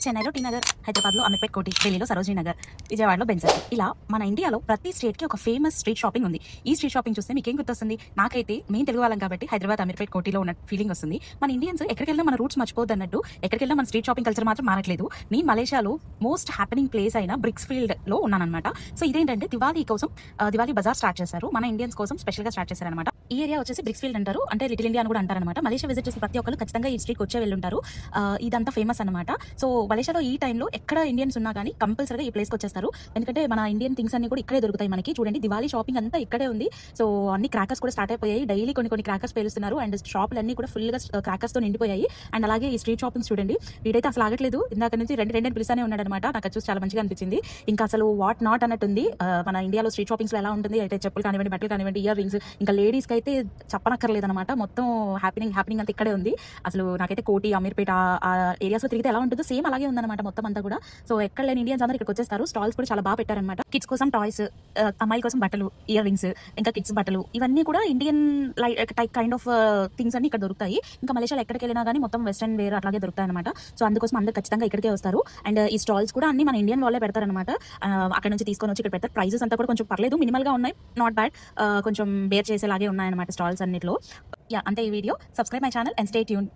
చెన్నైలో టీ నగర్, హైదరాబాద్లో అమీర్పేట్ కోటి, ఢిల్లీలో సరోజినీ నగర్, విజయవాడలో బెంజర్. ఇలా మన ఇండియాలో ప్రతి స్టేట్కి ఒక ఫేమస్ స్ట్రీట్ షాపింగ్ ఉంది. ఈ స్ట్రీట్ షాపింగ్ చూస్తే మీకేం గుర్తొస్తుంది? నాకైతే మేము తెలుగు వాళ్ళం కాబట్టి హైదరాబాద్ అమీర్పేట్ కోటిలో ఉన్న ఫీలింగ్ వస్తుంది. మన ఇండియన్స్ ఎక్కడికి వెళ్ళినా మన రూట్స్ మర్చిపోద్దు అన్నట్టు ఎక్కడికి వెళ్ళినా మన స్ట్రీట్ షాపింగ్ కల్చర్ మాత్రం మారట్లేదు. నేను మలేషియాలో మోస్ట్ హ్యాపెనింగ్ ప్లేస్ అయిన బ్రిక్స్ ఫీల్డ్లో ఉన్నానన్నమాట. సో ఇదేంటంటే దివాళీ కోసం దివాళీ బజార్ స్టార్ట్ చేశారు. మన ఇండియన్స్ కోసం స్పెషల్గా స్టార్ట్ చేశారనమాట. ఈ ఏరియా వచ్చేసి బ్రిక్స్ ఫీల్డ్ అంటారు, అంటే లిటిల్ ఇండియా అని కూడా అంటారనమాట. మలేషియా విజిట్ చేసి ప్రతి ఒక్కరు ఖచ్చితంగా ఈ స్ట్రీట్ వచ్చే వెళ్ళుంటారు. ఇదంతా ఫేమస్ అనమాట. సో మలేషియాలో ఈ టైంలో ఎక్కడ ఇండియన్స్ ఉన్నా కానీ కంపల్సరీగా ఈ ప్లేస్కి వచ్చేస్తారు. ఎందుకంటే మన ఇండియన్ థింగ్స్ అన్ని కూడా ఇక్కడే దొరుకుతాయి మనకి. చూడండి, దివాళీ షాపింగ్ అంతా ఇక్కడే ఉంది. సో అన్ని క్రాకర్స్ కూడా స్టార్ట్ అయిపోయాయి. డైలీ కొన్ని క్రాకర్స్ పేలుస్తున్నారు అండ్ షాపులన్నీ కూడా ఫుల్గా క్రాకర్స్తో నిండిపోయాయి. అండ్ అలాగే ఈ స్ట్రీట్ షాపింగ్స్ చూడండి, వీడైతే అసలు ఆగట్లేదు. ఇందాక నుంచి రెండు పిలుస్తానే ఉన్నాడు అనమాట. నాకు చూసి చాలా మంచిగా అనిపించింది. ఇంకా అసలు వాట్ నాట్ అన్నట్టుంది. మన ఇండియాలో స్ట్రీట్ షాపింగ్స్ లో ఎలా ఉంటుంది అయితే చెప్పులు కానివ్వండి, బట్టలు కానివ్వండి, ఇయర్ రింగ్స్, ఇంకా లేడీస్కి అయితే చెప్పనక్కర్లేదు అనమాట. మొత్తం హ్యాపీనింగ్ అంతా ఇక్కడే ఉంది. అసలు నాకైతే కోటి, అమీర్పేట ఆ ఏరియాస్ లో తిరిగితే ఎలా ఉంటుందో సేమ్ అలాగే ఉందన్నమాట మొత్తం అంతా కూడా. సో ఎక్కడ లేని ఇండియన్స్ అందరూ ఇక్కడికి వచ్చేస్తారు. స్టాల్స్ కూడా చాలా బాగా పెట్టారనమాట. కిడ్స్ కోసం టాయ్స్, అమ్మాయిల కోసం బట్టలు, ఇయర్ రింగ్స్, ఇంకా కిడ్స్ బట్టలు, ఇవన్నీ కూడా Indian type kind of things అన్ని ఇక్కడ దొరుకుతాయి. ఇంకా మలేషియాలో ఎక్కడికి వెళ్ళినా కానీ మొత్తం వెస్టర్న్ వేర్ అట్లాగే దొరుకుతాయి అనమాట. సో అందుకోసం అందరూ ఖచ్చితంగా ఇక్కడికే వస్తారు. అండ్ ఈ స్టాల్స్ కూడా అన్ని మన ఇండియన్ వాళ్ళే పెడతారనమాట. అక్కడ నుంచి తీసుకొని వచ్చి ఇక్కడ పెడతారు. ప్రైజెస్ అంతా కూడా కొంచెం పర్లేదు, మినిమల్ గా ఉన్నాయి, నాట్ బ్యాడ్. కొంచెం బేర్ చేసేలాగే ఉన్నాయన్నమాట స్టాల్స్ అన్నిట్లో. అంతే ఈ video. Subscribe my channel and stay tune.